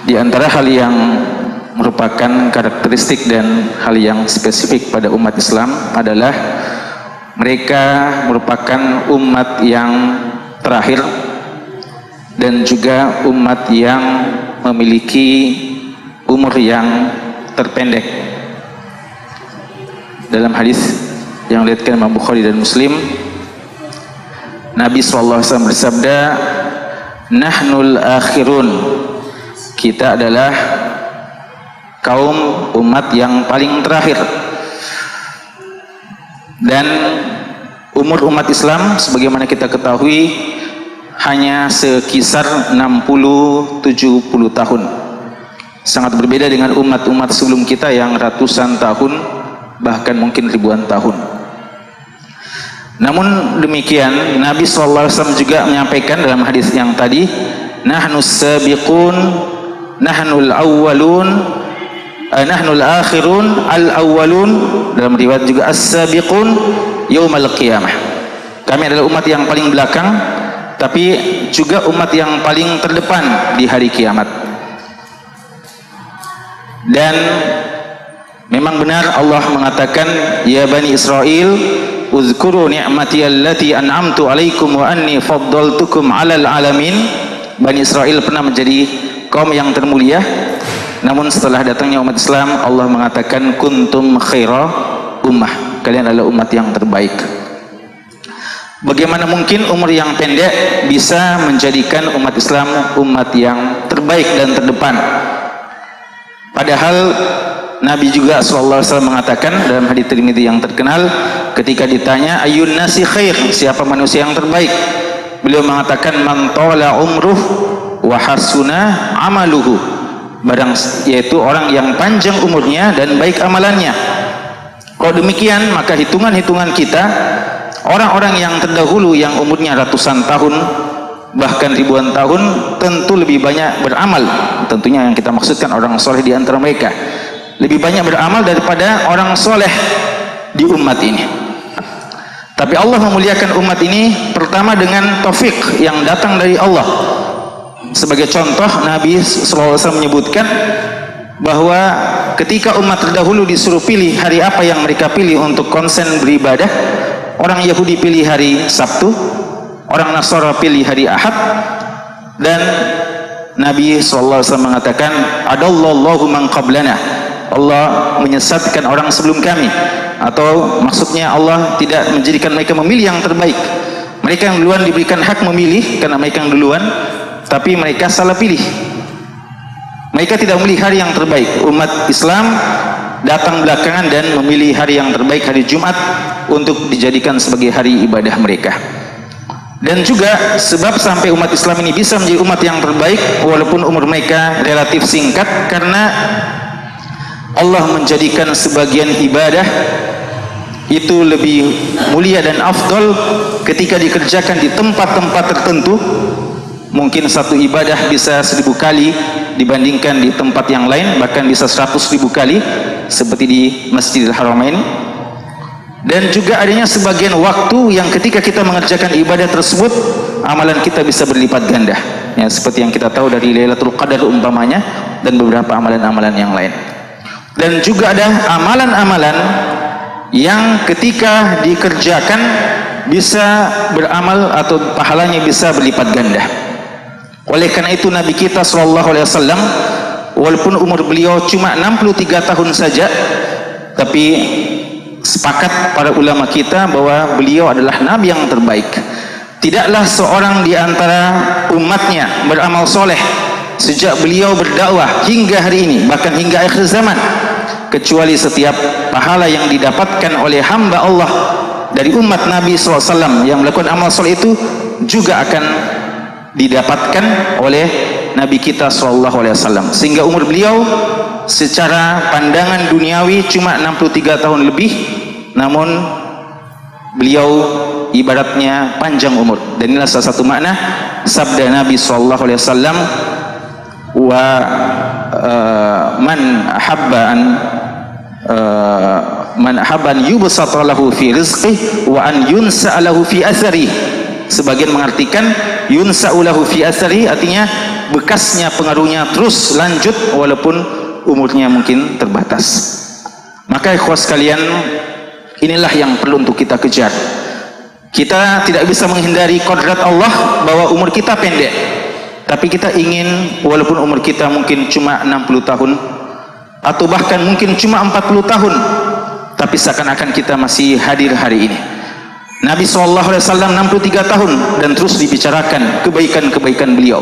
Di antara hal yang merupakan karakteristik dan hal yang spesifik pada umat Islam adalah mereka merupakan umat yang terakhir dan juga umat yang memiliki umur yang terpendek. Dalam hadis yang diriwayatkan Imam Bukhari dan Muslim, Nabi SAW bersabda, "Nahnul akhirun." Kita adalah kaum umat yang paling terakhir. Dan umur umat Islam sebagaimana kita ketahui hanya sekisar 60-70 tahun. Sangat berbeda dengan umat-umat sebelum kita yang ratusan tahun, bahkan mungkin ribuan tahun. Namun demikian, Nabi SAW juga menyampaikan dalam hadis yang tadi, "Nahnus sabiqun, nahnul awwalun, nahnul akhirun, al-awwalun." Dalam riwayat juga as-sabiqun yaumal qiyamah. Kami adalah umat yang paling belakang, tapi juga umat yang paling terdepan di hari kiamat. Dan memang benar Allah mengatakan, "Ya Bani Israel, uzkuru ni'mati allati an'amtu alaikum wa anni faddaltukum 'alal alamin." Bani Israel pernah menjadi kaum yang termulia, namun setelah datangnya umat Islam, Allah mengatakan, "Kuntum khaira ummah." Kalian adalah umat yang terbaik. Bagaimana mungkin umur yang pendek bisa menjadikan umat Islam umat yang terbaik dan terdepan? Padahal Nabi juga SAW mengatakan dalam hadits Tirmidzi yang terkenal, ketika ditanya ayyun nasi khair, siapa manusia yang terbaik, beliau mengatakan, "Man tala umruh wa hasuna amaluhu." Yaitu orang yang panjang umurnya dan baik amalannya. Kalau demikian, maka hitungan-hitungan kita, orang-orang yang terdahulu yang umurnya ratusan tahun bahkan ribuan tahun tentu lebih banyak beramal. Tentunya yang kita maksudkan orang soleh di antara mereka lebih banyak beramal daripada orang soleh di umat ini. Tapi Allah memuliakan umat ini pertama dengan taufik yang datang dari Allah. Sebagai contoh, Nabi SAW menyebutkan bahwa ketika umat terdahulu disuruh pilih hari apa yang mereka pilih untuk konsen beribadah, orang Yahudi pilih hari Sabtu, orang Nasara pilih hari Ahad, dan Nabi SAW mengatakan, "Adallallahu man qablana." Allah menyesatkan orang sebelum kami, atau maksudnya Allah tidak menjadikan mereka memilih yang terbaik. Mereka yang duluan diberikan hak memilih karena mereka yang duluan, tapi mereka salah pilih. Mereka tidak memilih hari yang terbaik. Umat Islam datang belakangan dan memilih hari yang terbaik, hari Jumat, untuk dijadikan sebagai hari ibadah mereka. Dan juga sebab sampai umat Islam ini bisa menjadi umat yang terbaik walaupun umur mereka relatif singkat, karena Allah menjadikan sebagian ibadah itu lebih mulia dan afdal ketika dikerjakan di tempat-tempat tertentu. Mungkin satu ibadah bisa 1000 kali dibandingkan di tempat yang lain, bahkan bisa 100.000 kali seperti di Masjidil Haramain. Dan juga adanya sebagian waktu yang ketika kita mengerjakan ibadah tersebut, amalan kita bisa berlipat ganda, ya, seperti yang kita tahu dari Lailatul Qadar umpamanya, dan beberapa amalan-amalan yang lain. Dan juga ada amalan-amalan yang ketika dikerjakan bisa beramal atau pahalanya bisa berlipat ganda. Oleh karena itu Nabi kita SAW, walaupun umur beliau cuma 63 tahun saja, tapi sepakat para ulama kita bahwa beliau adalah Nabi yang terbaik. Tidaklah seorang di antara umatnya beramal soleh sejak beliau berdakwah hingga hari ini, bahkan hingga akhir zaman, kecuali setiap pahala yang didapatkan oleh hamba Allah dari umat Nabi SAW yang melakukan amal soleh itu juga akan didapatkan oleh Nabi kita SAW. Sehingga umur beliau secara pandangan duniawi cuma 63 tahun lebih, namun beliau ibaratnya panjang umur. Dan inilah salah satu makna sabda Nabi SAW, "Wa man ahabba an yubsata lahu fi rizqihi wa an yunsa lahu fi athari." Sebagian mengartikan yunsa'u lahu fi athari, artinya bekasnya, pengaruhnya terus lanjut walaupun umurnya mungkin terbatas. Maka ikhwas sekalian, inilah yang perlu untuk kita kejar. Kita tidak bisa menghindari kodrat Allah bahwa umur kita pendek, tapi kita ingin walaupun umur kita mungkin cuma 60 tahun atau bahkan mungkin cuma 40 tahun, tapi seakan-akan kita masih hadir hari ini. Nabi SAW 63 tahun dan terus dibicarakan kebaikan-kebaikan beliau.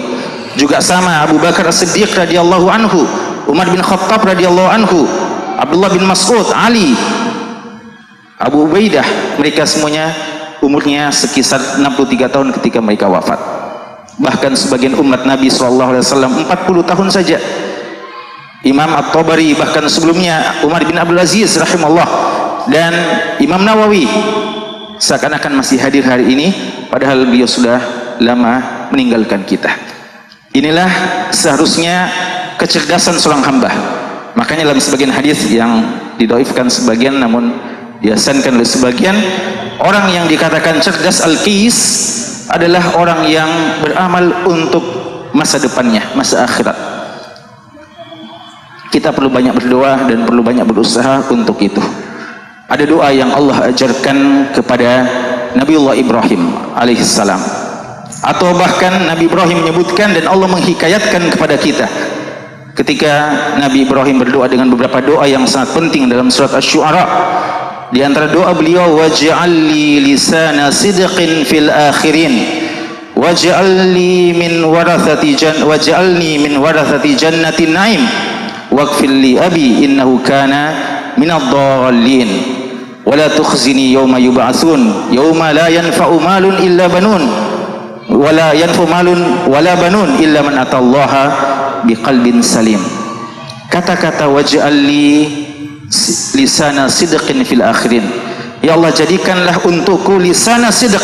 Juga sama Abu Bakar As-Siddiq radhiyallahu anhu, Umar bin Khattab radhiyallahu anhu, Abdullah bin Mas'ud, Ali, Abu Ubaidah, mereka semuanya umurnya sekisar 63 tahun ketika mereka wafat. Bahkan sebagian umat Nabi SAW 40 tahun saja. Imam At-Tabari bahkan sebelumnya Umar bin Abdul Aziz rahimahullah dan Imam Nawawi seakan-akan masih hadir hari ini, padahal beliau sudah lama meninggalkan kita. Inilah seharusnya kecerdasan seorang hamba. Makanya dalam sebagian hadis yang didoifkan sebagian namun dihasankan oleh sebagian, orang yang dikatakan cerdas al-qis adalah orang yang beramal untuk masa depannya, masa akhirat. Kita perlu banyak berdoa dan perlu banyak berusaha untuk itu. Ada doa yang Allah ajarkan kepada Nabiullah Ibrahim alaihissalam, atau bahkan Nabi Ibrahim menyebutkan dan Allah menghikayatkan kepada kita ketika Nabi Ibrahim berdoa dengan beberapa doa yang sangat penting dalam surat Asy-Syu'ara. Di antara doa beliau, waj'alli lisana sidqin fil akhirin waj'alni min warathati jannatin na'im waghfir li abi innahu kana minadh-dhallin wala tukhzini yawma yub'atsun yawma la yanfa'u malun illa banun wala yanfa'u malun wala banun illa man atallaha biqalbin salim. Kata-kata waj'alli lisana sidqin fil akhirin, ya Allah jadikanlah untukku lisana sidq,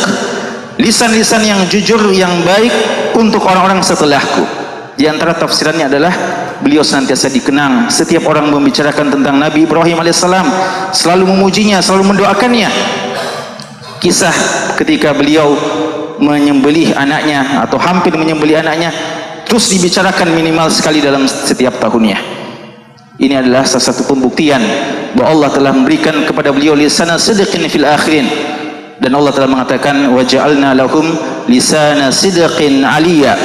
lisan-lisan yang jujur yang baik untuk orang-orang setelahku. Di antara tafsirannya adalah beliau senantiasa dikenang, setiap orang membicarakan tentang Nabi Ibrahim alaihissalam selalu memujinya, selalu mendoakannya. Kisah ketika beliau menyembelih anaknya atau hampir menyembelih anaknya terus dibicarakan minimal sekali dalam setiap tahunnya. Ini adalah salah satu pembuktian bahwa Allah telah memberikan kepada beliau lisana sidqin fil akhirin, dan Allah telah mengatakan waja'alna lahum lisana sidqin aliyya,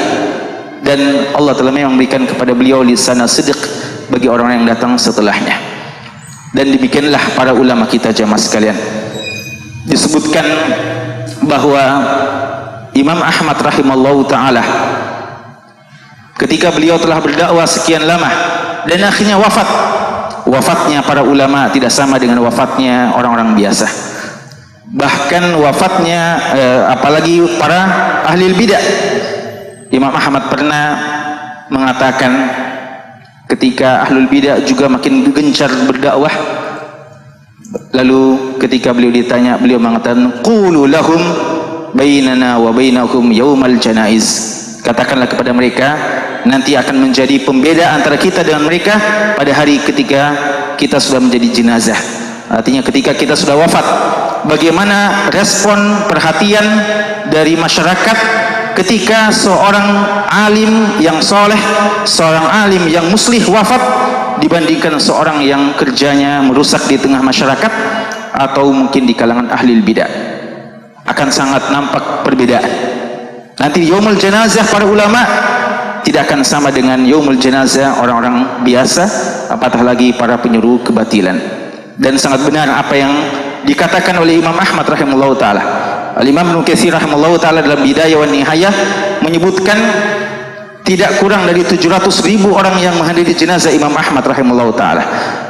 dan Allah telah memang memberikan kepada beliau lisana sidq bagi orang yang datang setelahnya. Dan demikianlah para ulama kita jamaah sekalian. Disebutkan bahwa Imam Ahmad rahimallahu taala ketika beliau telah berdakwah sekian lama dan akhirnya wafatnya para ulama tidak sama dengan wafatnya orang-orang biasa. Bahkan wafatnya apalagi para ahli bidah. Imam Ahmad pernah mengatakan ketika ahlul bidah juga makin gencar berdakwah, lalu ketika beliau ditanya, beliau mengatakan qulu lahum bainana wa bainakum yaumal janaiz, katakanlah kepada mereka nanti akan menjadi pembeda antara kita dengan mereka pada hari ketika kita sudah menjadi jenazah. Artinya ketika kita sudah wafat, bagaimana respon perhatian dari masyarakat ketika seorang alim yang soleh, seorang alim yang muslih wafat dibandingkan seorang yang kerjanya merusak di tengah masyarakat atau mungkin di kalangan ahli bidah. Akan sangat nampak perbedaan. Nanti yaumul jenazah para ulama tidak akan sama dengan yaumul jenazah orang-orang biasa, apatah lagi para penyuruh kebatilan. Dan sangat benar apa yang dikatakan oleh Imam Ahmad rahimahullah ta'ala. Al-Imam Ibnu Katsir rahimahullah ta'ala dalam Bidayah wa Nihayah menyebutkan tidak kurang dari 700.000 orang yang menghadiri jenazah Imam Ahmad rahimahullah ta'ala.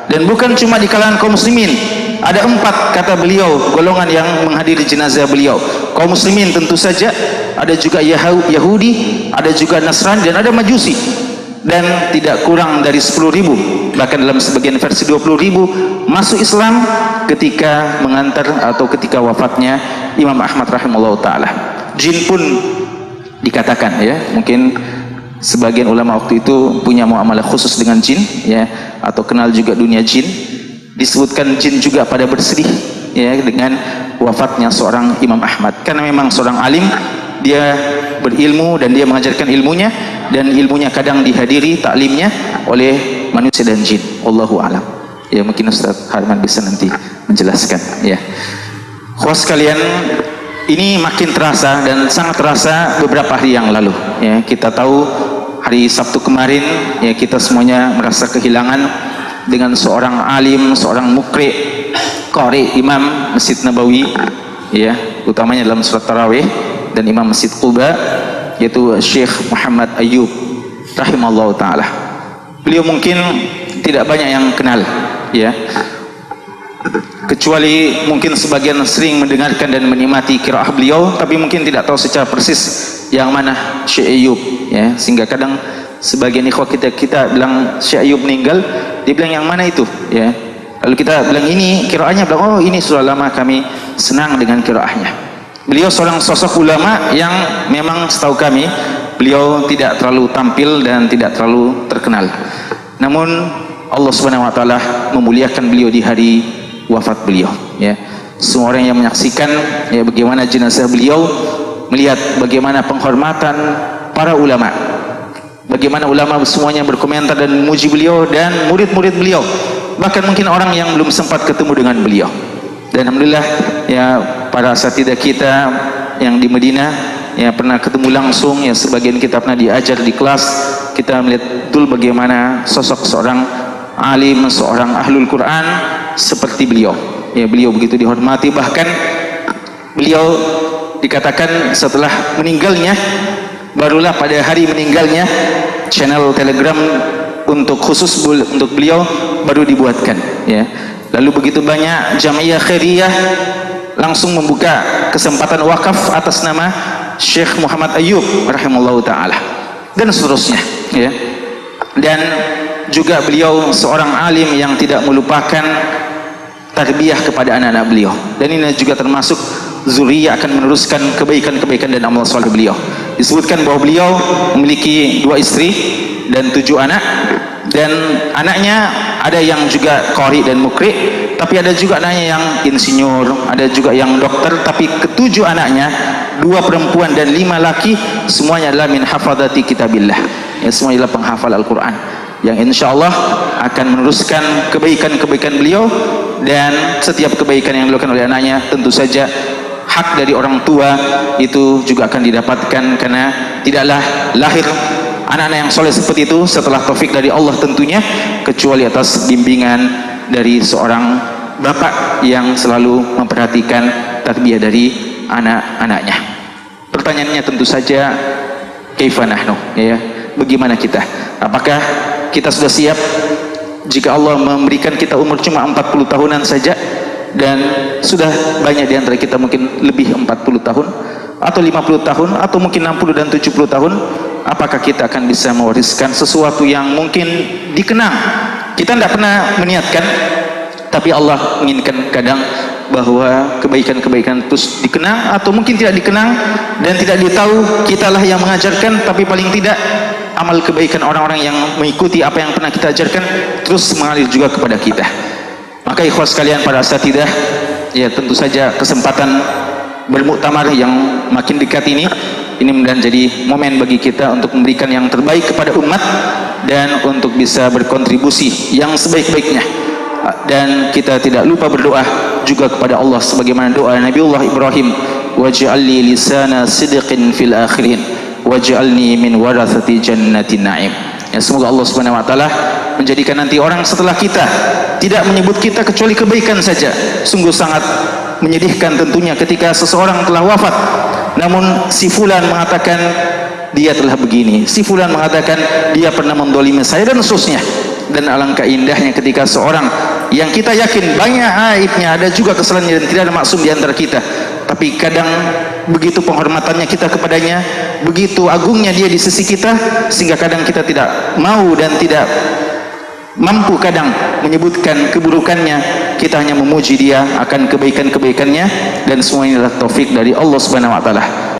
Dan bukan cuma di kalangan kaum muslimin, ada 4 kata beliau golongan yang menghadiri jenazah beliau. Kaum muslimin tentu saja, ada juga Yahudi, ada juga Nasrani, dan ada Majusi. Dan tidak kurang dari 10.000, bahkan dalam sebagian versi 20.000 masuk Islam ketika mengantar atau ketika wafatnya Imam Ahmad rahimahullah ta'ala. Jin pun dikatakan, ya, mungkin sebagian ulama waktu itu punya muamalah khusus dengan jin, ya, atau kenal juga dunia jin. Disebutkan jin juga pada bersedih, ya, dengan wafatnya seorang Imam Ahmad, karena memang seorang alim dia berilmu dan dia mengajarkan ilmunya, dan ilmunya kadang dihadiri taklimnya oleh manusia dan jin. Wallahu a'lam. Ya, mungkin Ustaz Harman bisa nanti menjelaskan ya. Khusus kalian, ini makin terasa dan sangat terasa beberapa hari yang lalu ya. Kita tahu hari Sabtu kemarin ya, kita semuanya merasa kehilangan dengan seorang alim, seorang mukri, qari, imam Masjid Nabawi ya, utamanya dalam surat Tarawih, dan imam Masjid Quba, yaitu Syekh Muhammad Ayyub rahimallahu taala. Beliau mungkin tidak banyak yang kenal ya, kecuali mungkin sebagian sering mendengarkan dan menikmati qiraah beliau, tapi mungkin tidak tahu secara persis yang mana Syekh Ayyub ya. Sehingga kadang sebagian ikhwah kita bilang Syekh Ayyub meninggal, dia bilang yang mana itu ya. Lalu kita bilang ini qiraahnya, bilang oh ini sudah lama, kami senang dengan qiraahnya. Beliau seorang sosok ulama yang memang setahu kami beliau tidak terlalu tampil dan tidak terlalu terkenal. Namun Allah Subhanahu wa taala memuliakan beliau di hari wafat beliau ya. Semua orang yang menyaksikan ya bagaimana jenazah beliau, melihat bagaimana penghormatan para ulama, bagaimana ulama semuanya berkomentar dan memuji beliau, dan murid-murid beliau, bahkan mungkin orang yang belum sempat ketemu dengan beliau. Dan alhamdulillah ya, para asatidzah kita yang di Madinah ya pernah ketemu langsung ya, sebagian kita pernah diajar di kelas, kita melihat betul bagaimana sosok seorang alim, seorang ahlul Quran seperti beliau ya. Beliau begitu dihormati, bahkan beliau dikatakan setelah meninggalnya, barulah pada hari meninggalnya channel Telegram untuk khusus untuk beliau baru dibuatkan ya. Lalu begitu banyak jamiah khairiyah langsung membuka kesempatan wakaf atas nama Syekh Muhammad Ayyub rahimallahu taala, dan seterusnya ya. Dan juga beliau seorang alim yang tidak melupakan tarbiyah kepada anak-anak beliau, dan ini juga termasuk zuriyah akan meneruskan kebaikan-kebaikan dan amal soleh beliau. Disebutkan bahwa beliau memiliki 2 istri dan 7 anak, dan anaknya ada yang juga qari dan mukri, tapi ada juga anaknya yang insinyur, ada juga yang dokter, tapi ke-7 anaknya, 2 perempuan dan 5 laki, semuanya adalah min hafadati kitabillah ya, semuanya adalah penghafal Al-Quran, yang insya Allah akan meneruskan kebaikan-kebaikan beliau. Dan setiap kebaikan yang dilakukan oleh anaknya, tentu saja hak dari orang tua itu juga akan didapatkan, karena tidaklah lahir anak-anak yang soleh seperti itu setelah taufik dari Allah tentunya, kecuali atas bimbingan dari seorang bapak yang selalu memperhatikan tarbiyah dari anak-anaknya. Pertanyaannya tentu saja, kaifa nahnu ya, bagaimana kita? Apakah kita sudah siap jika Allah memberikan kita umur cuma 40 tahunan saja, dan sudah banyak di antara kita mungkin lebih 40 tahun atau 50 tahun atau mungkin 60 dan 70 tahun, apakah kita akan bisa mewariskan sesuatu yang mungkin dikenang? Kita tidak pernah meniatkan, tapi Allah menginginkan kadang bahwa kebaikan-kebaikan terus dikenang, atau mungkin tidak dikenang dan tidak ditahu, kitalah yang mengajarkan, tapi paling tidak amal kebaikan orang-orang yang mengikuti apa yang pernah kita ajarkan terus mengalir juga kepada kita. Maka ikhwas sekalian, para asatidzah ya, tentu saja kesempatan bermuktamar yang makin dekat ini menjadi momen bagi kita untuk memberikan yang terbaik kepada umat dan untuk bisa berkontribusi yang sebaik-baiknya. Dan kita tidak lupa berdoa juga kepada Allah sebagaimana doa Nabiullah Ibrahim, waj'alni lisana sidqin fil akhirin waj'alni min warathati jannatin na'im. Ya, semoga Allah Subhanahu wa taala menjadikan nanti orang setelah kita tidak menyebut kita kecuali kebaikan saja. Sungguh sangat menyedihkan tentunya ketika seseorang telah wafat, namun si fulan mengatakan dia telah begini, si fulan mengatakan dia pernah mendolimi saya, dan seterusnya. Dan alangkah indahnya ketika seorang yang kita yakin banyak aibnya, ada juga kesalahannya, dan tidak ada maksum di antara kita, tapi kadang begitu penghormatannya kita kepadanya, begitu agungnya dia di sisi kita, sehingga kadang kita tidak mau dan tidak mampu kadang menyebutkan keburukannya. Kita hanya memuji dia akan kebaikan-kebaikannya, dan semua ini adalah taufik dari Allah Subhanahu wa taala.